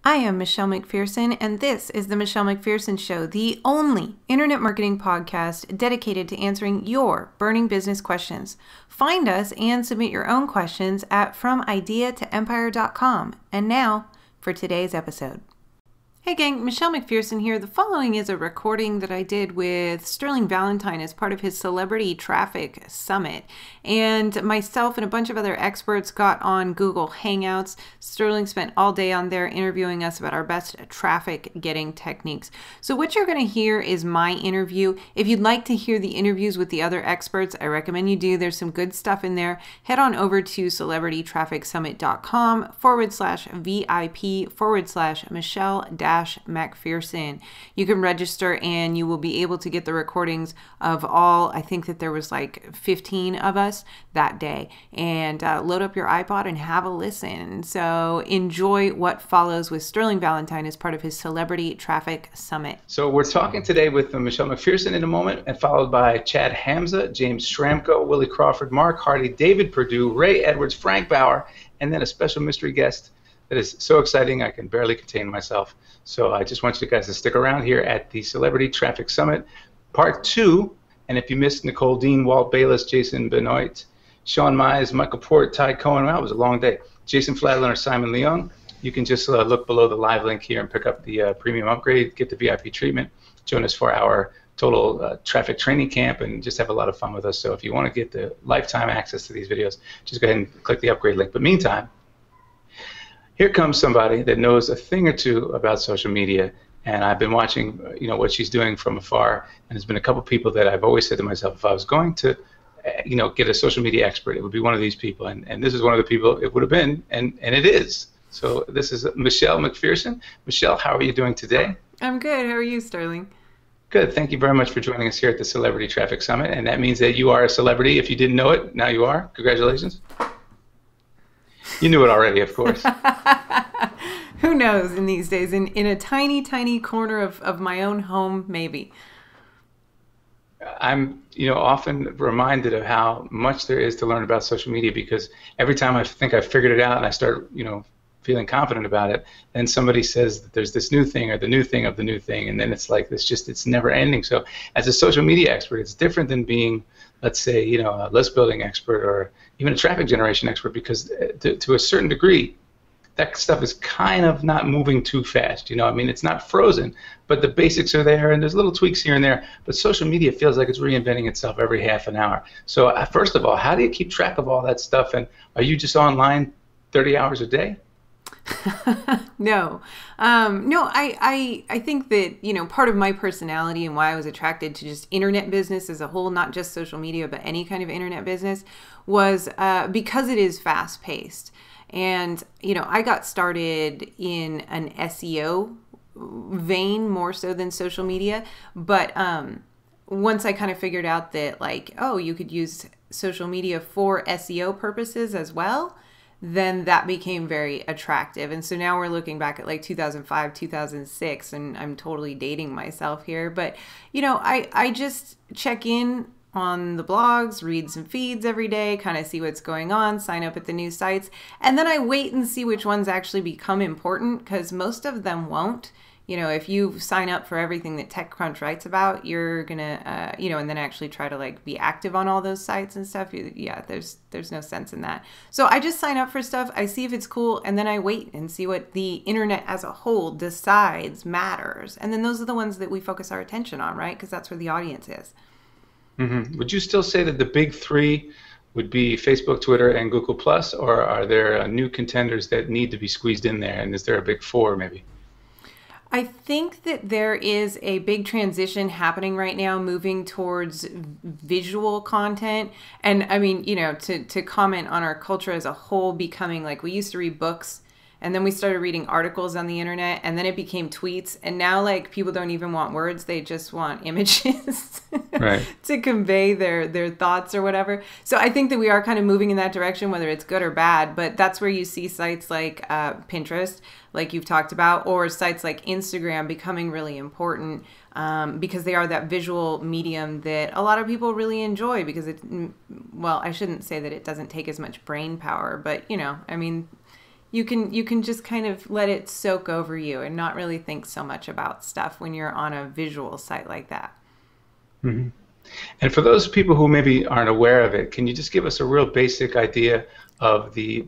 I am Michelle Mcpherson, and this is the Michelle Mcpherson Show, the only internet marketing podcast dedicated to answering your burning business questions. Find us and submit your own questions at FromIdeaToEmpire.com. And now for today's episode. Hey gang, Michelle Mcpherson here. The following is a recording that I did with Sterling Valentine as part of his Celebrity Traffic Summit. And myself and a bunch of other experts got on Google Hangouts. Sterling spent all day on there interviewing us about our best traffic getting techniques. So what you're going to hear is my interview. If you'd like to hear the interviews with the other experts, I recommend you do. There's some good stuff in there. Head on over to celebritytrafficsummit.com/VIP/Michelle-Mcpherson. You can register and you will be able to get the recordings of all, I think that there was like 15 of us that day, and load up your iPod and have a listen. So enjoy what follows with Sterling Valentine as part of his Celebrity Traffic Summit. So we're talking today with Michelle Mcpherson in a moment, and followed by Chad Hamza, James Schramko, Willie Crawford, Mark Hardy, David Perdue, Ray Edwards, Frank Bauer, and then a special mystery guest that is so exciting I can barely contain myself. So I just want you guys to stick around here at the Celebrity Traffic Summit, Part 2. And if you missed Nicole Dean, Walt Bayless, Jason Benoit, Sean Mize, Michael Port, Ty Cohen, well, it was a long day, Jason Fladler, or Simon Leung, you can just look below the live link here and pick up the premium upgrade, get the VIP treatment, join us for our total traffic training camp, and just have a lot of fun with us. So if you want to get the lifetime access to these videos, just go ahead and click the upgrade link. But meantime, here comes somebody that knows a thing or two about social media, and I've been watching, what she's doing from afar. And there's been a couple people that I've always said to myself, if I was going to, get a social media expert, it would be one of these people. And this is one of the people it would have been, and it is. So this is Michelle Mcpherson. Michelle, how are you doing today? I'm good. How are you, Sterling? Good. Thank you very much for joining us here at the Celebrity Traffic Summit. And that means that you are a celebrity. If you didn't know it, now you are. Congratulations. You knew it already, of course. Who knows in these days? In a tiny, tiny corner of my own home, maybe. I'm, often reminded of how much there is to learn about social media, because every time I think I've figured it out and I start, feeling confident about it, then somebody says that there's this new thing or the new thing of the new thing, and then it's like it's never ending. So as a social media expert, it's different than being, let's say, a list building expert or even a traffic generation expert, because to a certain degree, that stuff is kind of not moving too fast. It's not frozen, but the basics are there, and there's little tweaks here and there. But social media feels like it's reinventing itself every half an hour. So first of all, how do you keep track of all that stuff? And are you just online 30 hours a day? No. I think that, part of my personality and why I was attracted to just internet business as a whole, not just social media, but any kind of internet business, was because it is fast paced. And, I got started in an SEO vein more so than social media. But once I kind of figured out that, you could use social media for SEO purposes as well, then that became very attractive. And so now we're looking back at 2005, 2006, and I'm totally dating myself here. But, I just check in on the blogs, read some feeds every day, kind of see what's going on, sign up at the new sites, and then I wait and see which ones actually become important, because most of them won't. If you sign up for everything that TechCrunch writes about, you're gonna, and then actually try to be active on all those sites and stuff. There's no sense in that. So I just sign up for stuff. I see if it's cool, and then I wait and see what the internet as a whole decides matters. And then those are the ones that we focus our attention on, right? Because that's where the audience is. Mm-hmm. Would you still say that the big three would be Facebook, Twitter, and Google Plus, or are there new contenders that need to be squeezed in there? And is there a big four, maybe? I think that there is a big transition happening right now, moving towards visual content. And I mean, to comment on our culture as a whole becoming we used to read books, and then we started reading articles on the internet, and then it became tweets. And now people don't even want words. They just want images right. to convey their thoughts or whatever. So I think that we are kind of moving in that direction, whether it's good or bad. But that's where you see sites like Pinterest, like you've talked about, or sites like Instagram becoming really important because they are that visual medium that a lot of people really enjoy, because I shouldn't say that it doesn't take as much brain power, but You can just kind of let it soak over you and not really think so much about stuff when you're on a visual site like that. Mm-hmm. And for those people who maybe aren't aware of it, can you just give us a real basic idea of the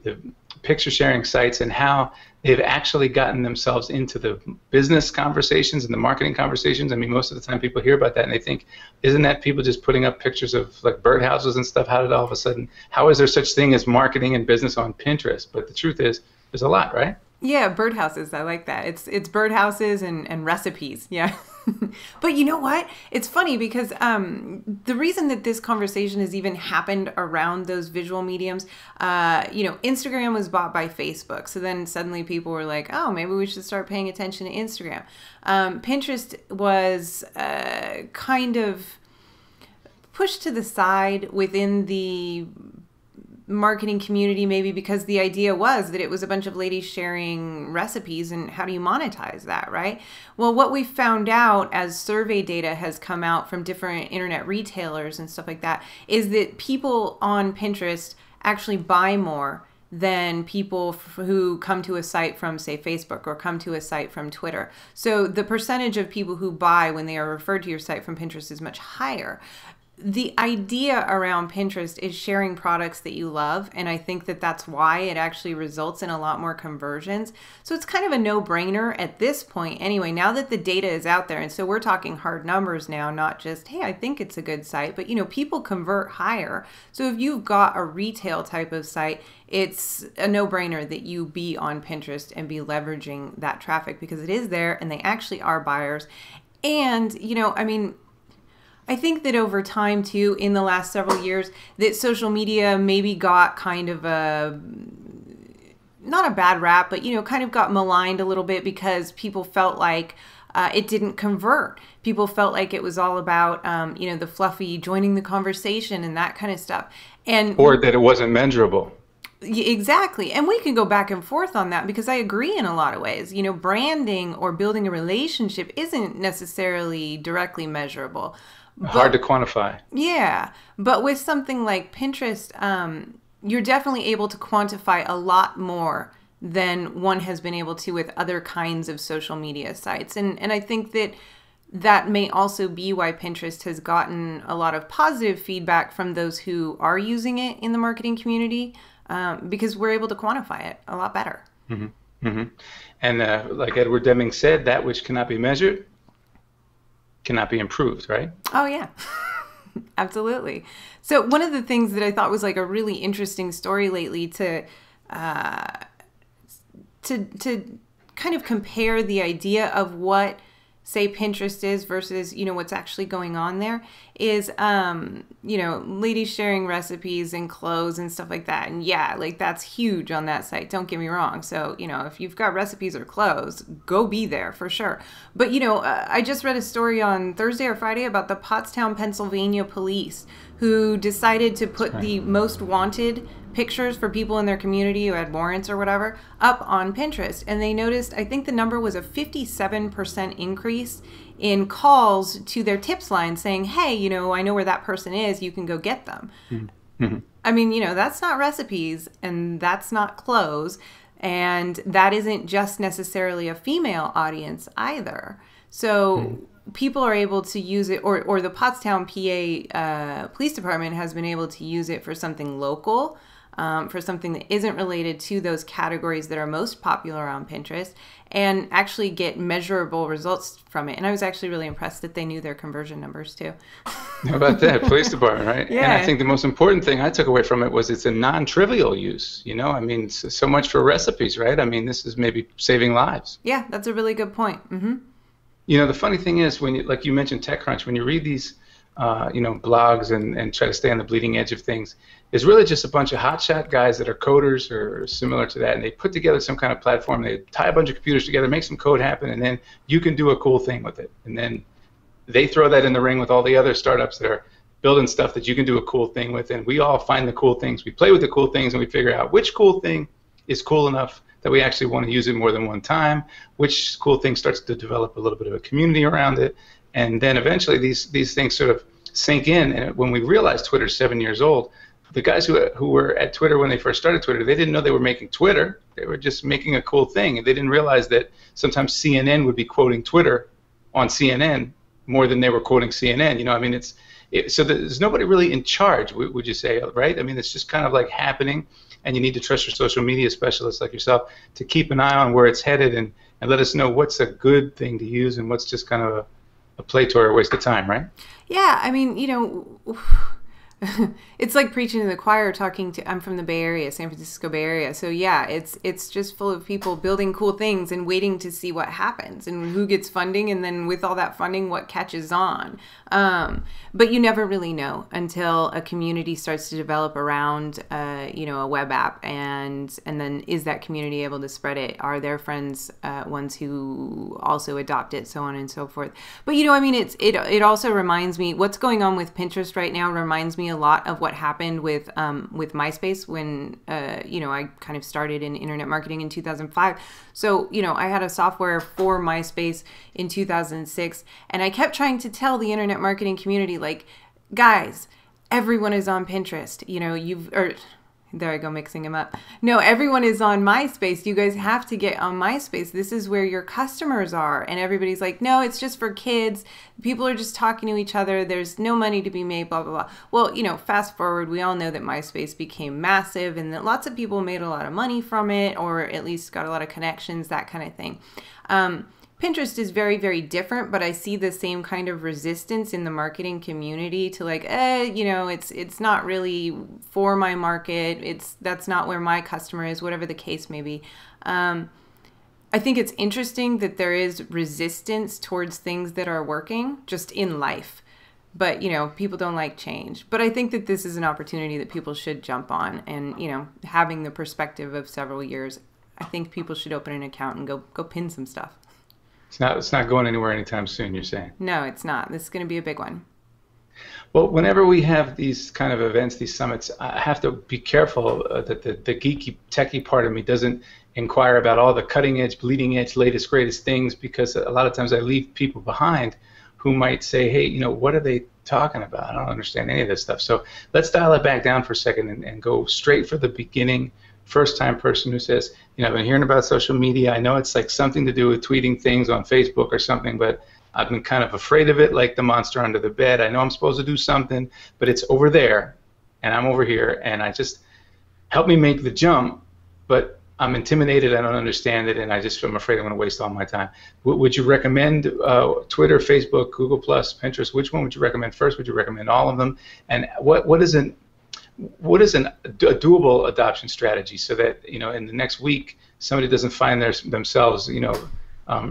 picture sharing sites and how they've actually gotten themselves into the business conversations and the marketing conversations? I mean, most of the time people hear about that and they think, isn't that people just putting up pictures of like birdhouses and stuff? How did all of a sudden, how is there such thing as marketing and business on Pinterest? But the truth is, there's a lot, right? Yeah, birdhouses. I like that. It's birdhouses and recipes. Yeah. But you know what? It's funny because the reason that this conversation has even happened around those visual mediums, Instagram was bought by Facebook. So then suddenly people were like, oh, maybe we should start paying attention to Instagram. Pinterest was kind of pushed to the side within the marketing community, maybe because the idea was that it was a bunch of ladies sharing recipes, and how do you monetize that, right? Well, what we found out as survey data has come out from different internet retailers and stuff like that is that people on Pinterest actually buy more than people who come to a site from, say, Facebook or come to a site from Twitter. So the percentage of people who buy when they are referred to your site from Pinterest is much higher. The idea around Pinterest is sharing products that you love, and I think that that's why it actually results in a lot more conversions. So it's kind of a no-brainer at this point anyway, now that the data is out there. And so we're talking hard numbers now, not just, hey, I think it's a good site, but people convert higher. So if you've got a retail type of site, it's a no-brainer that you be on Pinterest and be leveraging that traffic because it is there and they actually are buyers. And, I think that over time, too, in the last several years, that social media maybe got kind of not a bad rap, but, kind of got maligned a little bit because people felt like it didn't convert. People felt like it was all about, the fluffy joining the conversation and that kind of stuff. Or that it wasn't measurable. Exactly. And we can go back and forth on that because I agree in a lot of ways. Branding or building a relationship isn't necessarily directly measurable. Hard to quantify. Yeah. But with something like Pinterest, you're definitely able to quantify a lot more than one has been able to with other kinds of social media sites. And I think that may also be why Pinterest has gotten a lot of positive feedback from those who are using it in the marketing community, because we're able to quantify it a lot better. Mm-hmm. Mm-hmm. And like Edward Deming said, that which cannot be measured cannot be improved, right? Oh, yeah. Absolutely. So one of the things that I thought was like a really interesting story lately to kind of compare the idea of what, say, Pinterest is versus, what's actually going on there is, ladies sharing recipes and clothes and stuff like that. And yeah, like that's huge on that site. Don't get me wrong. So, if you've got recipes or clothes, go be there for sure. But, I just read a story on Thursday or Friday about the Pottstown, Pennsylvania police who decided to put the most wanted pictures for people in their community who had warrants or whatever up on Pinterest. And they noticed, I think the number was a 57% increase in calls to their tips line saying, hey, I know where that person is. You can go get them. Mm-hmm. I mean, that's not recipes and that's not clothes. And that isn't just necessarily a female audience either. So people are able to use it, or the Pottstown, PA Police Department has been able to use it for something local, for something that isn't related to those categories that are most popular on Pinterest, and actually get measurable results from it. And I was actually really impressed that they knew their conversion numbers too. How about that? Police department, right? Yeah. And I think the most important thing I took away from it was it's a non-trivial use. I mean, so much for recipes, right? I mean, this is maybe saving lives. Yeah, that's a really good point. Mm-hmm. The funny thing is, when like you mentioned TechCrunch, when you read these blogs and try to stay on the bleeding edge of things, it's really just a bunch of hotshot guys that are coders or similar to that, and they put together some kind of platform, they tie a bunch of computers together, make some code happen, and then you can do a cool thing with it. And then they throw that in the ring with all the other startups that are building stuff that you can do a cool thing with, and we all find the cool things, we play with the cool things, and we figure out which cool thing is cool enough that we actually want to use it more than one time, which cool thing starts to develop a little bit of a community around it, and then eventually these things sort of sink in. And when we realized Twitter's 7 years old, the guys who were at Twitter when they first started Twitter, they didn't know they were making Twitter. They were just making a cool thing, and they didn't realize that sometimes CNN would be quoting Twitter on CNN more than they were quoting CNN. You know, I mean, so there's nobody really in charge, would you say, right? I mean, it's just kind of like happening, and you need to trust your social media specialists like yourself to keep an eye on where it's headed and let us know what's a good thing to use and what's just kind of a play toy or a waste of time, right? Yeah, I mean, you know, it's like preaching to the choir. I'm from the Bay Area, San Francisco Bay Area. So yeah, it's just full of people building cool things and waiting to see what happens and who gets funding, and then with all that funding, what catches on. But you never really know until a community starts to develop around, you know, a web app, and then is that community able to spread it? Are their friends ones who also adopt it, so on and so forth. But you know, I mean, it also reminds me what's going on with Pinterest right now. Reminds me a lot of what happened with MySpace when you know, I kind of started in internet marketing in 2005. So you know, I had a software for MySpace in 2006, and I kept trying to tell the internet marketing community, like, guys, everyone is on Pinterest. You know, there I go, mixing them up. No, everyone is on MySpace. You guys have to get on MySpace. This is where your customers are. And everybody's like, no, it's just for kids. People are just talking to each other. There's no money to be made, blah, blah, blah. Well, you know, fast forward, we all know that MySpace became massive and that lots of people made a lot of money from it, or at least got a lot of connections, that kind of thing. Pinterest is very, very different, but I see the same kind of resistance in the marketing community to like, you know, it's not really for my market. That's not where my customer is, whatever the case may be. I think it's interesting that there is resistance towards things that are working just in life. But, you know, people don't like change. But I think that this is an opportunity that people should jump on. And, you know, having the perspective of several years, I think people should open an account and go pin some stuff. It's not going anywhere anytime soon, you're saying? No, it's not. This is going to be a big one. Well, whenever we have these kind of events, these summits, I have to be careful that the geeky, techie part of me doesn't inquire about all the cutting edge, bleeding edge, latest, greatest things, because a lot of times I leave people behind who might say, hey, you know, what are they talking about? I don't understand any of this stuff. So let's dial it back down for a second and go straight for the beginning. First-time person who says, you know, I've been hearing about social media. I know it's like something to do with tweeting things on Facebook or something, but I've been kind of afraid of it, like the monster under the bed. I know I'm supposed to do something, but it's over there, and I'm over here, and I just help me make the jump, but I'm intimidated. I don't understand it, and I'm afraid I'm going to waste all my time. Would you recommend Twitter, Facebook, Google+, Pinterest? Which one would you recommend first? Would you recommend all of them? And what is a doable adoption strategy so that, you know, in the next week somebody doesn't find themselves, you know,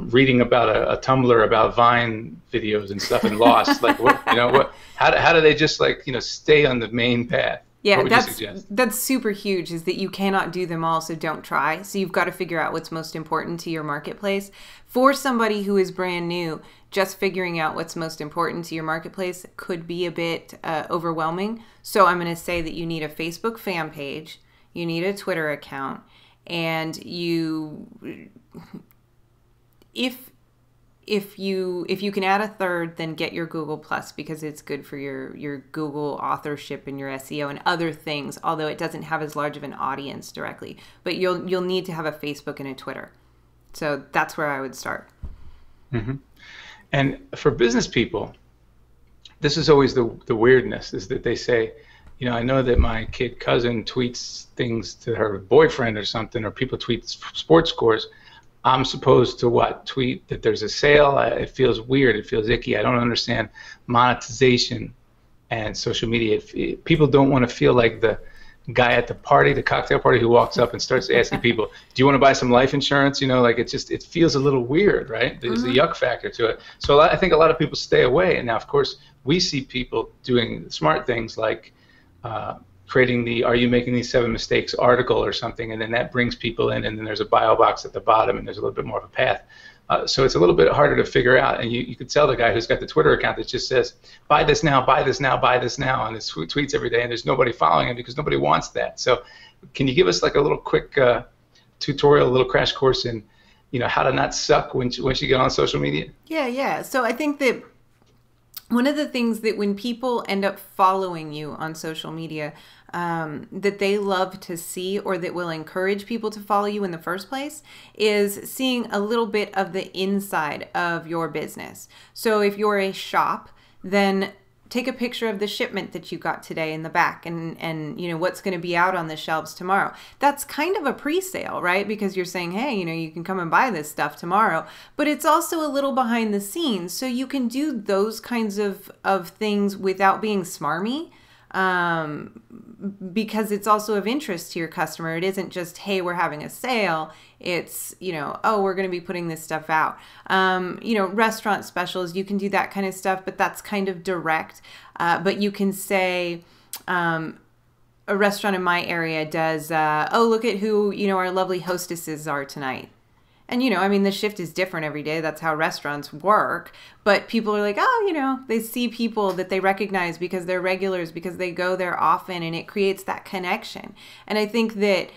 reading about a Tumblr about Vine videos and stuff and lost? Like, what, you know, how do they just, like, you know, stay on the main path? Yeah, that's super huge, is that you cannot do them all, so don't try. So you've got to figure out what's most important to your marketplace. For somebody who is brand new, just figuring out what's most important to your marketplace could be a bit overwhelming. So I'm going to say that you need a Facebook fan page, you need a Twitter account, and if you can add a third, then get your Google+, because it's good for your Google authorship and your SEO and other things, although it doesn't have as large of an audience directly. But you'll need to have a Facebook and a Twitter. So that's where I would start. Mm-hmm. And for business people, this is always the weirdness, is that they say, you know, I know that my kid cousin tweets things to her boyfriend or something, or people tweet sports scores. I'm supposed to what? Tweet that there's a sale? It feels weird. It feels icky. I don't understand monetization and social media. People don't want to feel like the guy at the party, the cocktail party, who walks up and starts asking people, do you want to buy some life insurance? You know, like, it feels a little weird, right? There's a yuck factor to it. So I think a lot of people stay away. And now, of course, we see people doing smart things like creating the "Are you making these 7 mistakes" article or something, and then that brings people in, and then there's a bio box at the bottom, and there's a little bit more of a path. So it's a little bit harder to figure out, and you could tell the guy who's got the Twitter account that just says, buy this now, buy this now, buy this now, and his tweets every day, and there's nobody following him because nobody wants that. So can you give us like a little quick tutorial, a little crash course in, you know, how to not suck once you get on social media? Yeah. So I think that one of the things that when people end up following you on social media, that they love to see, or that will encourage people to follow you in the first place, is seeing a little bit of the inside of your business. So if you're a shop, then take a picture of the shipment that you got today in the back, and you know what's going to be out on the shelves tomorrow. That's kind of a pre-sale, right? Because you're saying, hey, you know, you can come and buy this stuff tomorrow. But it's also a little behind the scenes, so you can do those kinds of things without being smarmy, because it's also of interest to your customer. It isn't just, hey, we're having a sale. It's, you know, oh, we're going to be putting this stuff out. You know, restaurant specials, you can do that kind of stuff, but that's kind of direct. But you can say, a restaurant in my area does, oh, look at who, you know, our lovely hostesses are tonight. And, you know, I mean, the shift is different every day. That's how restaurants work. But people are like, oh, you know, they see people that they recognize because they're regulars, because they go there often, and it creates that connection. And I think that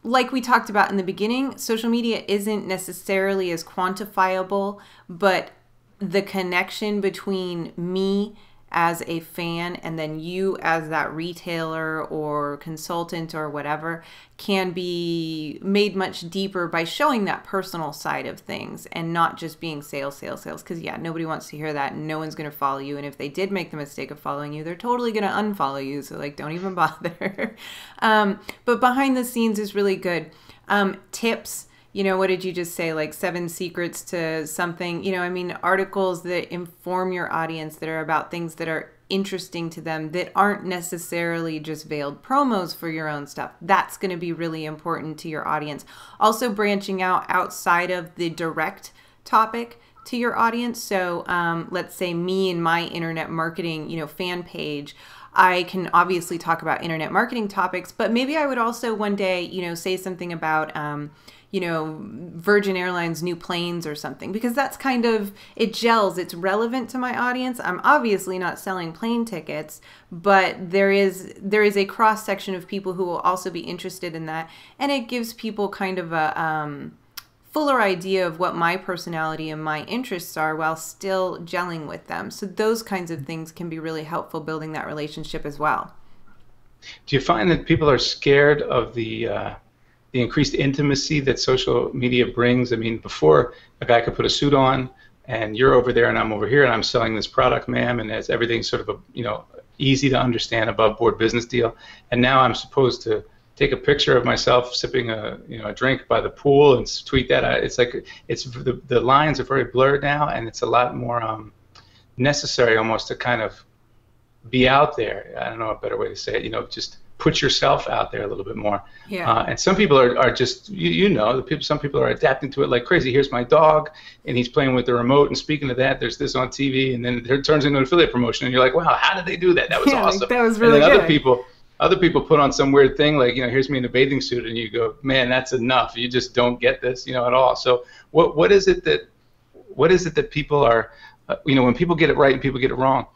like we talked about in the beginning, social media isn't necessarily as quantifiable, but the connection between me as a fan and then you as that retailer or consultant or whatever can be made much deeper by showing that personal side of things and not just being sales. Because yeah, nobody wants to hear that, and no one's going to follow you. And if they did make the mistake of following you, they're totally going to unfollow you. So like, don't even bother. But behind the scenes is really good. Tips. You know, what did you just say? Like 7 secrets to something, you know, I mean, articles that inform your audience, that are about things that are interesting to them, that aren't necessarily just veiled promos for your own stuff. That's going to be really important to your audience. Also branching out outside of the direct topic to your audience. So let's say me and my internet marketing, you know, fan page, I can obviously talk about internet marketing topics, but maybe I would also one day, you know, say something about, you know, Virgin Airlines new planes or something, because that's kind of, it gels, it's relevant to my audience. I'm obviously not selling plane tickets, but there is a cross section of people who will also be interested in that. And it gives people kind of a fuller idea of what my personality and my interests are while still gelling with them. So those kinds of things can be really helpful building that relationship as well. Do you find that people are scared of the increased intimacy that social media brings? I mean, before a guy could put a suit on, and you're over there and I'm over here and I'm selling this product, ma'am, and it's everything sort of a, you know, easy to understand above board business deal. And now I'm supposed to take a picture of myself sipping a, you know, a drink by the pool and tweet that. It's like the lines are very blurred now, and it's a lot more necessary almost to kind of be out there. I don't know a better way to say it. You know, just put yourself out there a little bit more. Yeah. And some people are just, you know, some people are adapting to it like crazy. Here's my dog, and he's playing with the remote, and speaking of that, there's this on TV, and then it turns into an affiliate promotion, and you're like, wow, how did they do that? That was awesome. Like, that was really and then good. Other people put on some weird thing, like, you know, here's me in a bathing suit, and you go, man, that's enough. You just don't get this, you know, at all. So what is it that people are, you know, when people get it right and people get it wrong,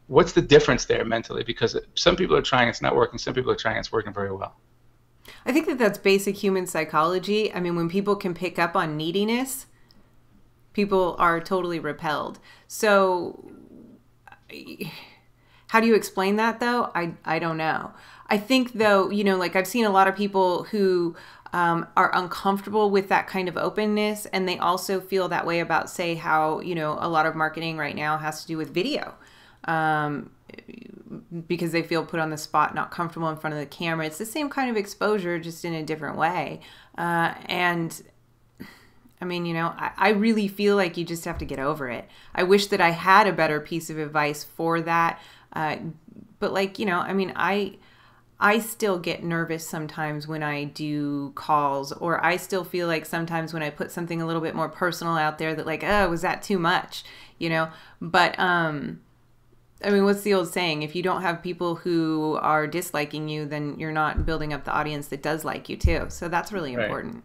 what's the difference there mentally? Because some people are trying, it's not working. Some people are trying, it's working very well. I think that that's basic human psychology. I mean, when people can pick up on neediness, people are totally repelled. So how do you explain that, though? I don't know. I think, though, you know, like I've seen a lot of people who are uncomfortable with that kind of openness, and they also feel that way about, say, how, you know, a lot of marketing right now has to do with video. Because they feel put on the spot, not comfortable in front of the camera. It's the same kind of exposure, just in a different way. And I mean, you know, I really feel like you just have to get over it. I wish that I had a better piece of advice for that. But like, you know, I mean, I still get nervous sometimes when I do calls, or I still feel like sometimes when I put something a little bit more personal out there that like, oh, was that too much? You know, but, I mean, what's the old saying? If you don't have people who are disliking you, then you're not building up the audience that does like you too. So that's really important.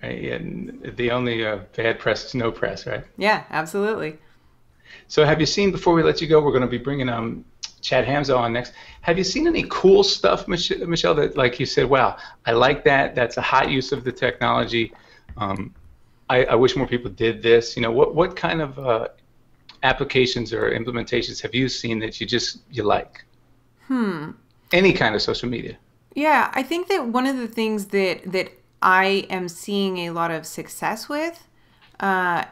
Right. And the only bad press is no press, right? Yeah, absolutely. So have you seen, before we let you go, we're going to be bringing Chad Hamza on next. Have you seen any cool stuff, Michelle, that like you said, wow, I like that. That's a hot use of the technology. I wish more people did this. You know, what kind of applications or implementations have you seen that you like? Any kind of social media. Yeah, I think that one of the things that I am seeing a lot of success with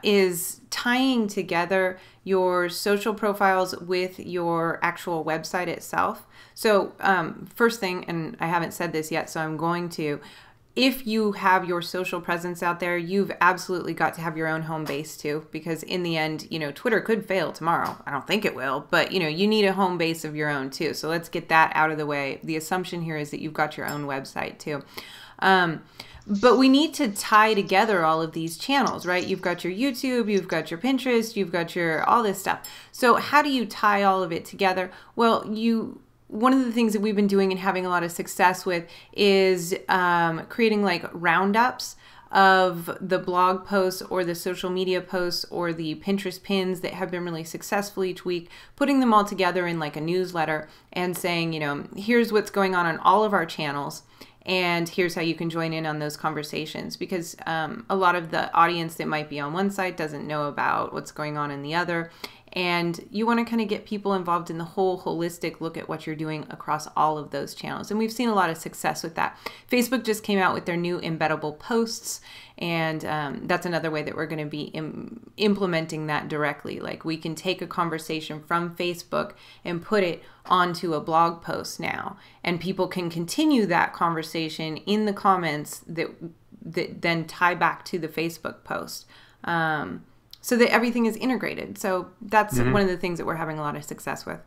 is tying together your social profiles with your actual website itself. So first thing, and I haven't said this yet, so I'm going to, if you have your social presence out there, you've absolutely got to have your own home base too, because in the end, Twitter could fail tomorrow. I don't think it will, but you need a home base of your own too. So let's get that out of the way. The assumption here is that you've got your own website too. But we need to tie together all of these channels, right? You've got your YouTube, you've got your Pinterest, you've got your all this stuff. So how do you tie all of it together? Well, one of the things that we've been doing and having a lot of success with is creating like roundups of the blog posts or the social media posts or the Pinterest pins that have been really successful each week, putting them all together in like a newsletter and saying, here's what's going on all of our channels. And here's how you can join in on those conversations, because a lot of the audience that might be on one side doesn't know about what's going on in the other. And you want to kind of get people involved in the whole holistic look at what you're doing across all of those channels. And we've seen a lot of success with that. Facebook just came out with their new Embeddable Posts. And that's another way that we're going to be implementing that directly. Like we can take a conversation from Facebook and put it onto a blog post now. And people can continue that conversation in the comments that then tie back to the Facebook post. So that everything is integrated. So that's one of the things that we're having a lot of success with.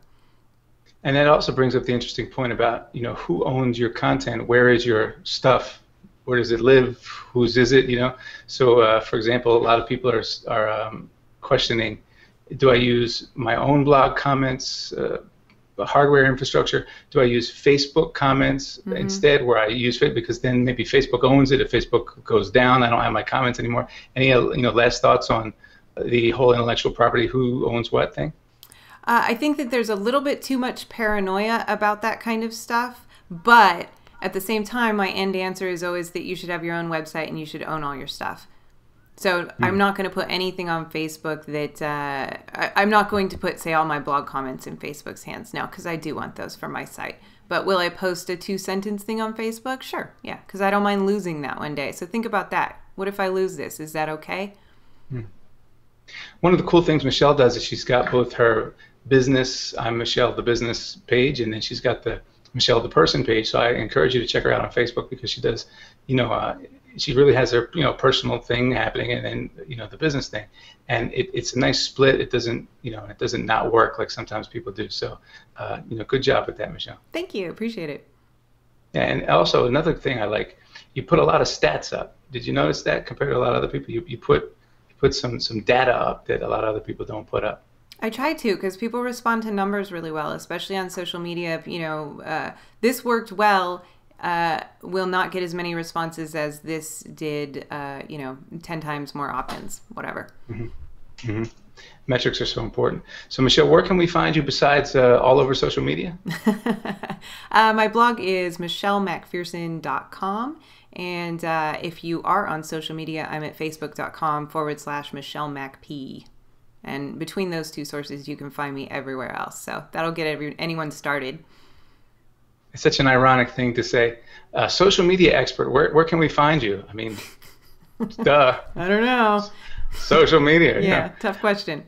And that also brings up the interesting point about, who owns your content? Where is your stuff? Where does it live? Whose is it? So, for example, a lot of people are questioning, do I use my own blog comments, hardware infrastructure? Do I use Facebook comments instead, where I use it because then maybe Facebook owns it? If Facebook goes down, I don't have my comments anymore. Any last thoughts on the whole intellectual property, who owns what thing? I think that there's a little bit too much paranoia about that kind of stuff, but at the same time, my end answer is always that you should have your own website and you should own all your stuff. So I'm not going to put anything on Facebook that I'm not going to put, say, all my blog comments in Facebook's hands. No, because I do want those for my site. But will I post a 2-sentence thing on Facebook? Sure, yeah, because I don't mind losing that one day. So think about that. What if I lose this? Is that okay? One of the cool things Michelle does is she's got both her business, I'm Michelle the business page, and then she's got the Michelle the person page. So I encourage you to check her out on Facebook, because she does, she really has her personal thing happening, and then the business thing, and it's a nice split. It doesn't it doesn't not work like sometimes people do. So good job with that, Michelle. Thank you, appreciate it. Yeah, and also another thing I like, you put a lot of stats up. Did you notice that compared to a lot of other people? You put some data up that a lot of other people don't put up. I try to, because people respond to numbers really well, especially on social media. This worked well. Will not get as many responses as this did. 10 times more opt-ins, whatever. Metrics are so important. So Michelle, where can we find you besides all over social media? My blog is michellemcpherson.com. And if you are on social media, I'm at facebook.com/MichelleMacP. And between those two sources, you can find me everywhere else. So that'll get anyone started. It's such an ironic thing to say. Social media expert, where can we find you? I mean, duh. I don't know. Social media. Yeah, tough question.